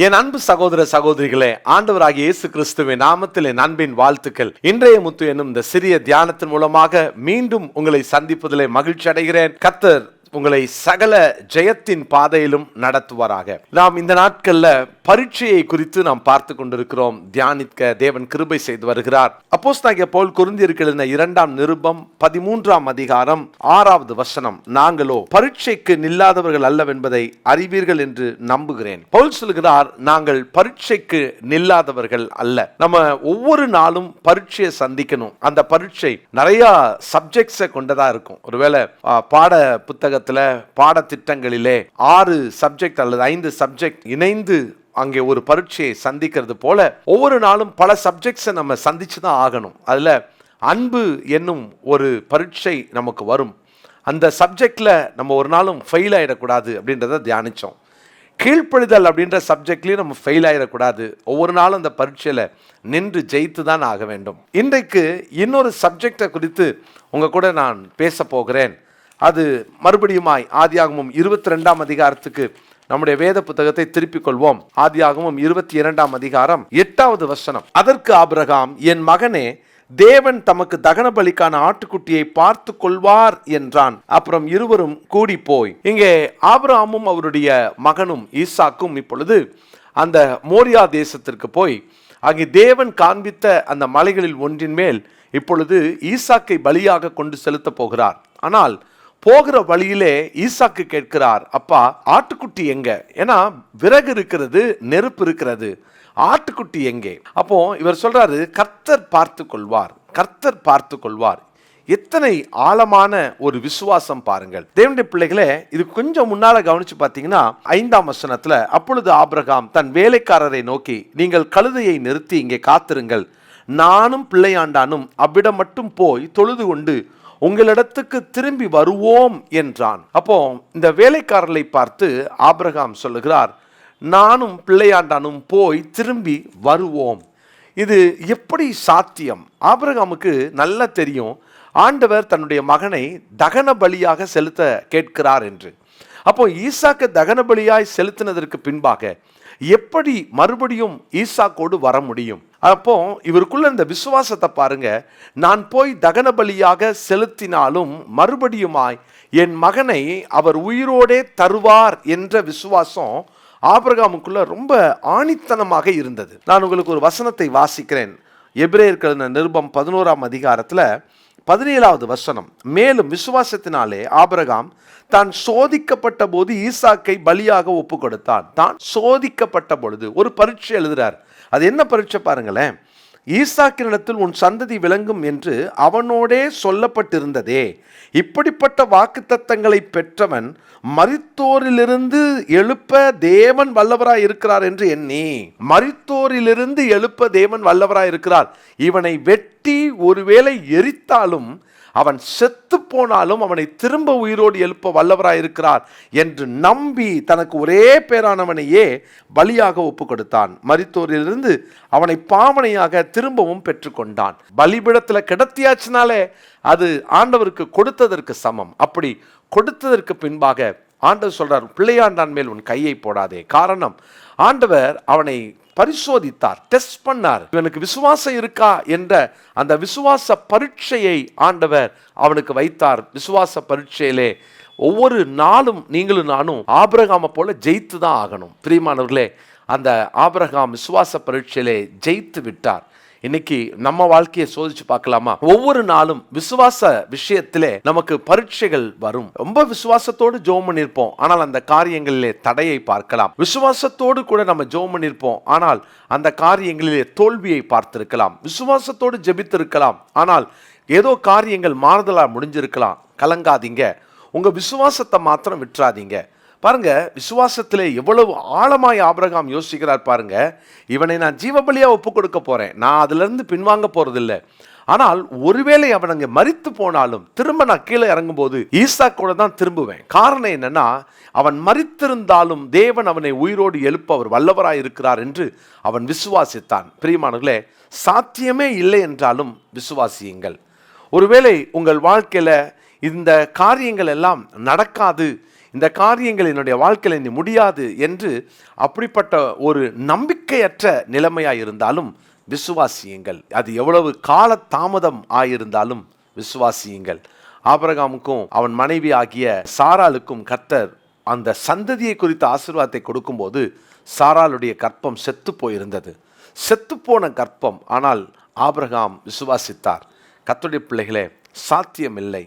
என் அன்பு சகோதர சகோதரிகளே, ஆண்டவராகிய இயேசு கிறிஸ்துவின் நாமத்தில் என் அன்பின் வாழ்த்துக்கள். இன்றைய முத்து என்னும் இந்த சிறிய தியானத்தின் மூலமாக மீண்டும் உங்களை சந்திப்பதிலே மகிழ்ச்சி அடைகிறேன். கர்த்தர் உங்களை சகல ஜெயத்தின் பாதையிலும் நடத்துவாராக. நாம் இந்த நாட்கள்ல பரீட்சையை குறித்து நாம் பார்த்து கொண்டிருக்கிறோம். தியானிக்க தேவன் கிருபை செய்து வருகிறார். அப்போஸ்தலனாகிய பவுல் கொரிந்தியருக்கு எழுதின 2ஆம் நிருபம் 13ஆம் அதிகாரம் 6வது வசனம், நாங்களோ பரீட்சைக்கு நில்லாதவர்கள் அல்லவென்பதை அறிவீர்கள் என்று நம்புகிறேன். பவுல் சொல்கிறார், நாங்கள் பரீட்சைக்கு நில்லாதவர்கள் அல்ல. நம்ம ஒவ்வொரு நாளும் பரீட்சையை சந்திக்கணும். அந்த பரீட்சை நிறைய சப்ஜெக்ட்ஸை கொண்டதா இருக்கும். ஒருவேளை பாட புத்தகத்துல பாடத்திட்டங்களிலே 6 சப்ஜெக்ட் அல்லது 5 சப்ஜெக்ட் இணைந்து அங்கே ஒரு பரீட்சையை சந்திக்கிறது போல ஒவ்வொரு நாளும் பல சப்ஜெக்ட்ஸை நம்ம சந்திச்சு தான் ஆகணும். அதுல அன்பு என்னும் ஒரு பரீட்சை நமக்கு வரும். அந்த சப்ஜெக்ட்ல நம்ம ஒரு நாளும் ஃபெயில் ஆயிடக்கூடாது அப்படின்றத தியானிச்சோம். கீழ்ப்படிதல் அப்படின்ற சப்ஜெக்ட்லயும் நம்ம ஃபெயில் ஆயிடக்கூடாது. ஒவ்வொரு நாளும் அந்த பரீட்சையில நின்று ஜெயித்து தான் ஆக வேண்டும். இன்றைக்கு இன்னொரு சப்ஜெக்டை குறித்து உங்க கூட நான் பேச போகிறேன். அது மறுபடியுமாய் ஆதியாகமம் 22ஆம் அதிகாரத்துக்கு நம்முடைய வேத புத்தகத்தை திருப்பிக் கொள்வோம். ஆதியாகமம் 22ஆம் அதிகாரம் 8வது வசனம், அதற்கு ஆபிரகாம், என் மகனே, தேவன் தமக்கு தகன பலிக்கான ஆட்டுக்குட்டியை பார்த்து கொள்வார் என்றான். அப்புறம் இருவரும் கூடி போய், இங்கே ஆபிரகாமும் அவருடைய மகனும் ஈசாக்கும் இப்பொழுது அந்த மோரியா தேசத்திற்கு போய் அங்கே தேவன் காண்பித்த அந்த மலைகளில் ஒன்றின் மேல் இப்பொழுது ஈசாக்கை பலியாக கொண்டு செலுத்த போகிறார். ஆனால் போகிற வழியிலே ஈசாக்கு கேட்கிறார், அப்பா ஆட்டுக்குட்டி எங்க? ஏன்னா விறகு இருக்கிறது, நெருப்பு இருக்கிறது, ஆட்டுக்குட்டி எங்கே? அப்போ இவர் சொல்றாரு, கர்த்தர் பார்த்து கொள்வார், கர்த்தர் பார்த்து கொள்வார். எத்தனை ஆழமான ஒரு விசுவாசம் பாருங்கள் தேவனுடைய பிள்ளைகளே. இது கொஞ்சம் முன்னால கவனிச்சு பார்த்தீங்கன்னா 5ஆம் வசனத்துல, அப்பொழுது ஆபிரகாம் தன் வேலைக்காரரை நோக்கி, நீங்கள் கழுதையை நிறுத்தி இங்கே காத்திருங்கள், நானும் பிள்ளையாண்டானும் அவ்விடம் மட்டும் போய் தொழுது கொண்டு உங்களிடத்துக்கு திரும்பி வருவோம் என்றான். அப்போ இந்த வேலைக்காரர்களை பார்த்து ஆபிரகாம் சொல்லுகிறார், நானும் பிள்ளையாண்டானும் போய் திரும்பி வருவோம். இது எப்படி சாத்தியம்? ஆபிரகாமுக்கு நல்லா தெரியும் ஆண்டவர் தன்னுடைய மகனை தகன பலியாக செலுத்த கேட்கிறார் என்று. அப்போ ஈசாக்கு தகன பலியாய் செலுத்தினதற்கு பின்பாக எப்படி மறுபடியும் ஈசாக்கோடு வர முடியும்? அப்போ இவருக்குள்ள இந்த விசுவாசத்தை பாருங்க. நான் போய் தகன பலியாக செலுத்தினாலும் மறுபடியுமாய் என் மகனை அவர் உயிரோடே தருவார் என்ற விசுவாசம் ஆபிரகாமுக்குள்ள ரொம்ப ஆணித்தனமாக இருந்தது. நான் உங்களுக்கு ஒரு வசனத்தை வாசிக்கிறேன். எபிரேயருக்கு எழுதின நிருபம் 11ஆம் அதிகாரத்துல 17வது வசனம், மேலும் விசுவாசத்தினாலே ஆபிரகாம் தான் சோதிக்கப்பட்ட போது ஈசாக்கை பலியாக ஒப்பு கொடுத்தான். தான் சோதிக்கப்பட்ட பொழுது ஒரு பரீட்சை எழுதுறார். அது என்ன பரீட்சை பாருங்களேன். ஈசாக்கினிடத்தில் உன் சந்ததி விளங்கும் என்று அவனோடே சொல்லப்பட்டிருந்ததே, இப்படிப்பட்ட வாக்குத்தத்தங்களை பெற்றவன் மரித்தோரிலிருந்து எழுப்ப தேவன் வல்லவராய் இருக்கிறார் என்று எண்ணி, மரித்தோரிலிருந்து எழுப்ப தேவன் வல்லவராய் இருக்கிறார், இவனை வெட்டி ஒருவேளை எரித்தாலும் அவன் செத்து போனாலும் அவனை திரும்ப உயிரோடு எழுப்ப வல்லவராய் இருக்கிறார் என்று நம்பி தனக்கு ஒரே பேரானவனையே பலியாக ஒப்பு கொடுத்தான். மரித்தோரிலிருந்து அவனை பாவனையாக திரும்பவும் பெற்றுக்கொண்டான். பலிபீடத்துல கிடத்தியாச்சுனாலே அது ஆண்டவருக்கு கொடுத்ததற்கு சமம். அப்படி கொடுத்ததற்கு பின்பாக ஆண்டவர் சொல்றார், பிள்ளையாண்டான் மேல் உன் கையை போடாதே. காரணம், ஆண்டவர் அவனை பரிசோதித்தார், டெஸ்ட் பண்ணார். இவனுக்கு விசுவாசம் இருக்கா என்ற அந்த விசுவாச பரீட்சையை ஆண்டவர் அவனுக்கு வைத்தார். விசுவாச பரீட்சையிலே ஒவ்வொரு நாளும் நீங்களும் நானும் ஆபிரகாமை போல ஜெயித்து தான் ஆகணும். பிரியமானவர்களே, அந்த ஆபிரகாம் விசுவாச பரீட்சையிலே ஜெயித்து விட்டார். இன்னைக்கு நம்ம வாழ்க்கையை சோதிச்சு பார்க்கலாமா? ஒவ்வொரு நாளும் விசுவாச விஷயத்திலே நமக்கு பரீட்சைகள் வரும். ரொம்ப விசுவாசத்தோடு ஜெபம் பண்ணிருப்போம், ஆனால் அந்த காரியங்களிலே தடையை பார்க்கலாம். விசுவாசத்தோடு கூட நம்ம ஜெபம் பண்ணிருப்போம், ஆனால் அந்த காரியங்களிலே தோல்வியை பார்த்திருக்கலாம். விசுவாசத்தோடு ஜெபித்திருக்கலாம், ஆனால் ஏதோ காரியங்கள் மாறுதலா முடிஞ்சிருக்கலாம். கலங்காதீங்க, உங்க விசுவாசத்தை மாத்திரம் விட்டுறாதீங்க. பாருங்க, விசுவாசத்திலே எவ்வளவு ஆழமாய் ஆபிரகாம் யோசிக்கிறார் பாருங்க. இவனை நான் ஜீவபலியா ஒப்பு கொடுக்க போறேன், நான் அதுல இருந்து பின்வாங்க போறதில்லை. ஆனால் ஒருவேளை அவன் அங்கே மரித்து போனாலும் திரும்ப நான் கீழே இறங்கும் போது ஈசாக்கோட தான் திரும்புவேன். காரணம் என்னன்னா, அவன் மரித்திருந்தாலும் தேவன் அவனை உயிரோடு எழுப்ப அவர் வல்லவராய் இருக்கிறார் என்று அவன் விசுவாசித்தான். பிரியமானவர்களே, சாத்தியமே இல்லை என்றாலும் விசுவாசியுங்கள். ஒருவேளை உங்கள் வாழ்க்கையில இந்த காரியங்கள் எல்லாம் நடக்காது இந்த காரியங்கள் என்னுடைய வாழ்க்கையில் இனி முடியாது என்று அப்படிப்பட்ட ஒரு நம்பிக்கையற்ற நிலைமையாக இருந்தாலும் விசுவாசியுங்கள். அது எவ்வளவு கால தாமதம் ஆயிருந்தாலும் விசுவாசியுங்கள். ஆபிரகாமுக்கும் அவன் மனைவி ஆகிய சாராளுக்கும் கர்த்தர் அந்த சந்ததியை குறித்த ஆசீர்வாதத்தை கொடுக்கும்போது சாராளுடைய கற்பம் செத்து போயிருந்தது. செத்துப்போன கற்பம். ஆனால் ஆபிரகாம் விசுவாசித்தார். கர்த்தருடைய பிள்ளைகளே, சாத்தியம் இல்லை,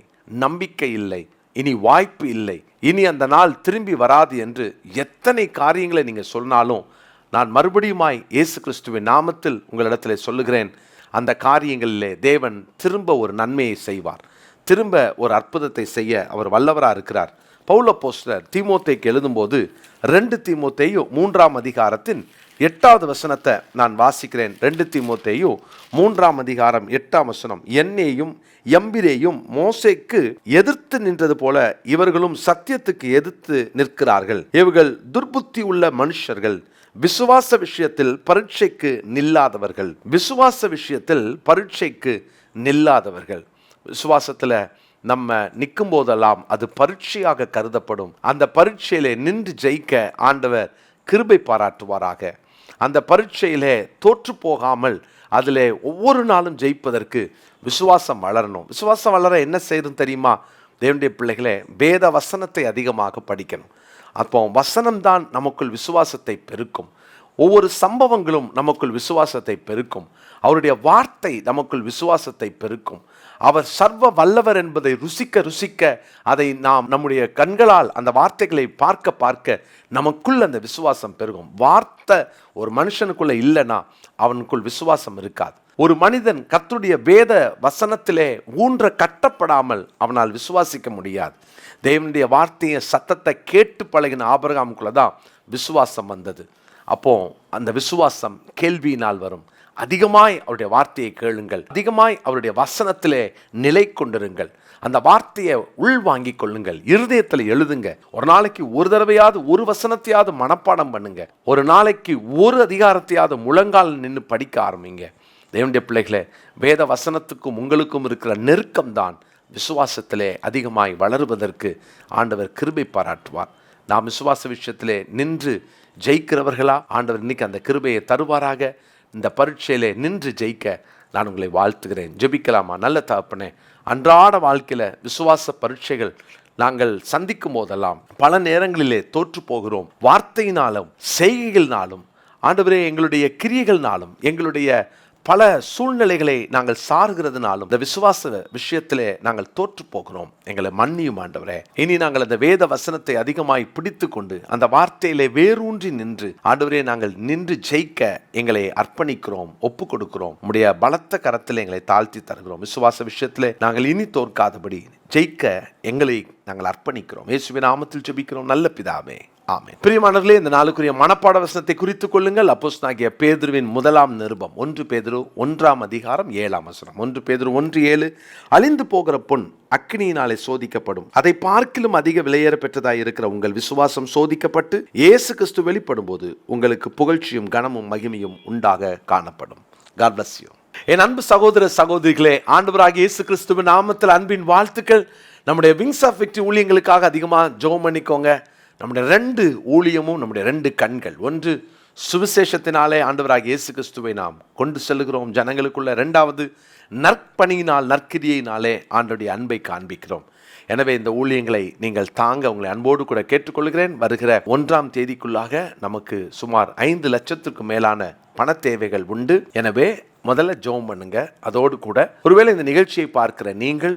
நம்பிக்கை இல்லை, இனி வாய்ப்பு இல்லை, இனி அந்த நாள் திரும்பி வராது என்று எத்தனை காரியங்களை நீங்கள் சொன்னாலும் நான் மறுபடியுமாய் இயேசு கிறிஸ்துவின் நாமத்தில் உங்களிடத்தில் சொல்லுகிறேன், அந்த காரியங்களிலே தேவன் திரும்ப ஒரு நன்மையை செய்வார். திரும்ப ஒரு அற்புதத்தை செய்ய அவர் வல்லவராக இருக்கிறார். பவுல் அப்போஸ்தலர் தீமோத்தேயுக்கு எழுதும்போது 2 தீமோத்தேயு 3ஆம் அதிகாரத்தின் 8வது வசனத்தை நான் வாசிக்கிறேன். 2 தீமோத்தேயு 3ஆம் அதிகாரம் 8ஆம் வசனம். என்னையும் எம்பிரேயும் மோசேக்கு எதிர்த்து நின்றது போல இவர்களும் சத்தியத்துக்கு எதிர்த்து நிற்கிறார்கள். இவர்கள் துர்புத்தி உள்ள மனுஷர்கள், விசுவாச விஷயத்தில் பரீட்சைக்கு நில்லாதவர்கள். விசுவாச விஷயத்தில் பரீட்சைக்கு நில்லாதவர்கள். விசுவாசத்தில் நம்ம நிற்கும் போதெல்லாம் அது பரீட்சையாக கருதப்படும். அந்த பரீட்சையிலே நின்று ஜெயிக்க ஆண்டவர் கிருபை பாராட்டுவாராக. அந்த பரீட்சையிலே தோற்று போகாமல் அதில் ஒவ்வொரு நாளும் ஜெயிப்பதற்கு விசுவாசம் வளரணும். விசுவாசம் வளர என்ன செய்யணும் தெரியுமா? தேவனுடைய பிள்ளைகளே, வேத வசனத்தை அதிகமாக படிக்கணும். அப்போ வசனம்தான் நமக்குள் விசுவாசத்தை பெருக்கும். ஒவ்வொரு சம்பவங்களும் நமக்குள் விசுவாசத்தை பெருக்கும். அவருடைய வார்த்தை நமக்குள் விசுவாசத்தை பெருக்கும். அவர் சர்வ வல்லவர் என்பதை ருசிக்க ருசிக்க அதை நாம் நம்முடைய கண்களால் அந்த வார்த்தைகளை பார்க்க பார்க்க நமக்குள் அந்த விசுவாசம் பெருகும். வார்த்தை ஒரு மனுஷனுக்குள்ள இல்லைன்னா அவனுக்குள் விசுவாசம் இருக்காது. ஒரு மனிதன் கர்த்தருடைய வேத வசனத்திலே ஊன்ற கட்டப்படாமல் அவனால் விசுவாசிக்க முடியாது. தேவனுடைய வார்த்தையை சத்தத்தை கேட்டு பழகின ஆபிரகாமுக்குள்ள தான் விசுவாசம் வந்தது. அப்போ அந்த விசுவாசம் கேள்வியினால் வரும். அதிகமாய் அவருடைய வார்த்தையை கேளுங்கள், அதிகமாய் அவருடைய வசனத்திலே நிலை கொண்டிருங்கள். அந்த வார்த்தையை உள்வாங்கிக் கொள்ளுங்கள், இருதயத்தில் எழுதுங்க. ஒரு நாளைக்கு ஒரு தடவையாவது ஒரு வசனத்தையாவது மனப்பாடம் பண்ணுங்க. ஒரு நாளைக்கு ஒரு அதிகாரத்தையாவது முழங்கால் நின்று படிக்க ஆரம்பிங்க. தேவனுடைய பிள்ளைகளே, வேத வசனத்துக்கும் உங்களுக்கும் இருக்கிற நெருக்கம்தான் விசுவாசத்திலே அதிகமாய் வளருவதற்கு ஆண்டவர் கிருபை பாராட்டுவார். நாம் விசுவாச விஷயத்திலே நின்று ஜெயிக்கிறவர்களா ஆண்டவர் இன்னைக்கு அந்த கிருபையை தருவாராக. இந்த பரீட்சையிலே நின்று ஜெயிக்க நான் உங்களை வாழ்த்துகிறேன். ஜெபிக்கலாமா? நல்ல தகப்பனே, அன்றாட வாழ்க்கையில் விசுவாச பரீட்சைகள் நாங்கள் சந்திக்கும் போதெல்லாம் பல நேரங்களிலே தோற்று போகிறோம். வார்த்தையினாலும் செய்கைகள்னாலும் ஆண்டவரே, எங்களுடைய கிரியைகள்னாலும் எங்களுடைய பல சூழ்நிலைகளை நாங்கள் சார்கிறதுனாலும் இந்த விசுவாச விஷயத்திலே நாங்கள் தோற்று போகிறோம். எங்களை மன்னியும் ஆண்டவரே. இனி நாங்கள் அந்த வேத வசனத்தை அதிகமாய் பிடித்து கொண்டு அந்த வார்த்தையிலே வேரூன்றி நின்று ஆண்டவரே நாங்கள் நின்று ஜெயிக்க எங்களை அர்ப்பணிக்கிறோம், ஒப்பு கொடுக்கிறோம். உம்முடைய பலத்த கரத்தில் எங்களை தாழ்த்தி தருகிறோம். விசுவாச விஷயத்திலே நாங்கள் இனி தோற்காதபடி ஜெயிக்க எங்களை நாங்கள் அர்ப்பணிக்கிறோம். இயேசுவின் நாமத்தில் ஜெபிக்கிறோம் நல்ல பிதாவே, ஆமென். பிரியமானவர்களே, இந்த நாளுக்குரிய மனப்பாட வசனத்தை குறித்துக் கொள்ளுங்கள். அப்போஸ்தலனாகிய பேதுருவின் முதலாம் நிருபம் 1 பேதுரு 1ஆம் அதிகாரம் 7ஆம் வசனம். 1 பேதுரு 1:7. அழிந்து போகிற பொன் அக்கினியினாலே சோதிக்கப்படும், அதை பார்க்கிலும் அதிக விலையேற பெற்றதாய் இருக்கிற உங்கள் விசுவாசம் சோதிக்கப்பட்டு இயேசு கிறிஸ்து வெளிப்படும் போது உங்களுக்கு புகழ்ச்சியும் கனமும் மகிமையும் உண்டாக காணப்படும். God bless you. என் அன்பு சகோதர சகோதரிகளே, ஆண்டவராகிய இயேசு கிறிஸ்துவின் நாமத்தில் அன்பின் வாழ்த்துக்கள். நம்முடைய விங்ஸ் ஆஃப் விக்டரி ஊழியங்களுக்காக அதிகமாக ஜெபம் பண்ணிக்கோங்க. நம்முடைய 2 ஊழியமும் நம்முடைய 2 கண்கள். ஒன்று, சுவிசேஷத்தினாலே ஆண்டவராகிய இயேசு கிறிஸ்துவை நாம் கொண்டு செல்கிறோம் ஜனங்களுக்குள்ள. 2வது, நற்பணியினால் நற்கிரியினாலே ஆண்டவருடைய அன்பை காண்பிக்கிறோம். எனவே இந்த ஊழியங்களை நீங்கள் தாங்க உங்களை அன்போடு கூட கேட்டுக்கொள்கிறேன். வருகிற 1ஆம் தேதிக்குள்ளாக நமக்கு சுமார் 5 லட்சத்துக்கு மேலான பண தேவைகள் உண்டு. எனவே முதல்ல ஜெபம் பண்ணுங்க. அதோடு கூட ஒருவேளை இந்த நிகழ்ச்சியை பார்க்கிற நீங்கள்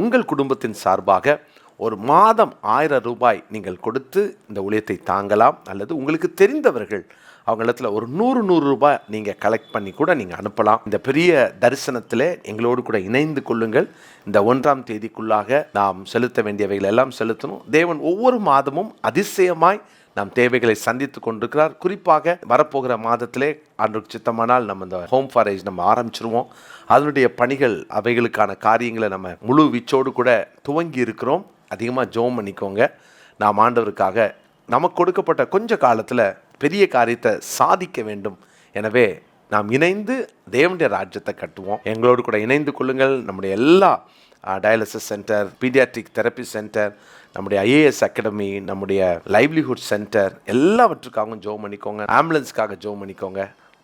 உங்கள் குடும்பத்தின் சார்பாக ஒரு மாதம் 1000 ரூபாய் நீங்கள் கொடுத்து இந்த ஊழியத்தை தாங்கலாம். அல்லது உங்களுக்கு தெரிந்தவர்கள் அவங்களிடத்துல ஒரு 100 ரூபாய் நீங்கள் கலெக்ட் பண்ணி கூட நீங்கள் அனுப்பலாம். இந்த பெரிய தரிசனத்தில் எங்களோடு கூட இணைந்து கொள்ளுங்கள். இந்த 1ஆம் தேதிக்குள்ளாக நாம் செலுத்த வேண்டியவைகள் எல்லாம் செலுத்தணும். தேவன் ஒவ்வொரு மாதமும் அதிசயமாய் நாம் தேவைகளை சந்தித்து கொண்டிருக்கிறார். குறிப்பாக வரப்போகிற மாதத்திலே ஆண்டவருக்கு சித்தமானால் நம்ம இந்த ஹோம் ஃபார் ஏஜ் நம்ம ஆரம்பிச்சிருவோம். அதனுடைய பணிகள் அவைகளுக்கான காரியங்களை நம்ம முழு வீச்சோடு கூட துவங்கி இருக்கிறோம். அதிகமாக ஜெபம் பண்ணிக்கோங்க. நாம் ஆண்டவருக்காக நமக்கு கொடுக்கப்பட்ட கொஞ்ச காலத்தில் பெரிய காரியத்தை சாதிக்க வேண்டும். எனவே நாம் இணைந்து தேவனுடைய ராஜ்யத்தை கட்டுவோம். எங்களோடு கூட இணைந்து கொள்ளுங்கள். நம்முடைய எல்லா dialysis centre, paediatric therapy centre, நம்முடைய IAS அகாடமி, நம்முடைய லைவ்லிஹுட் சென்டர் எல்லாவற்றுக்காகவும் ஜெபம் பண்ணிக்கோங்க. ஆம்புலன்ஸ்க்காக ஜெபம் பண்ணிக்கோங்க.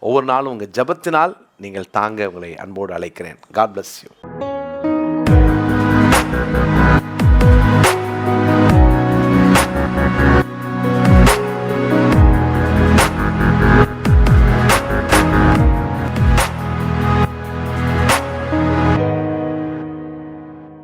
ஒவ்வொரு நாளும் உங்கள் ஜெபத்தினால் நீங்கள் தாங்க உங்களை அன்போடு அழைக்கிறேன். God bless you.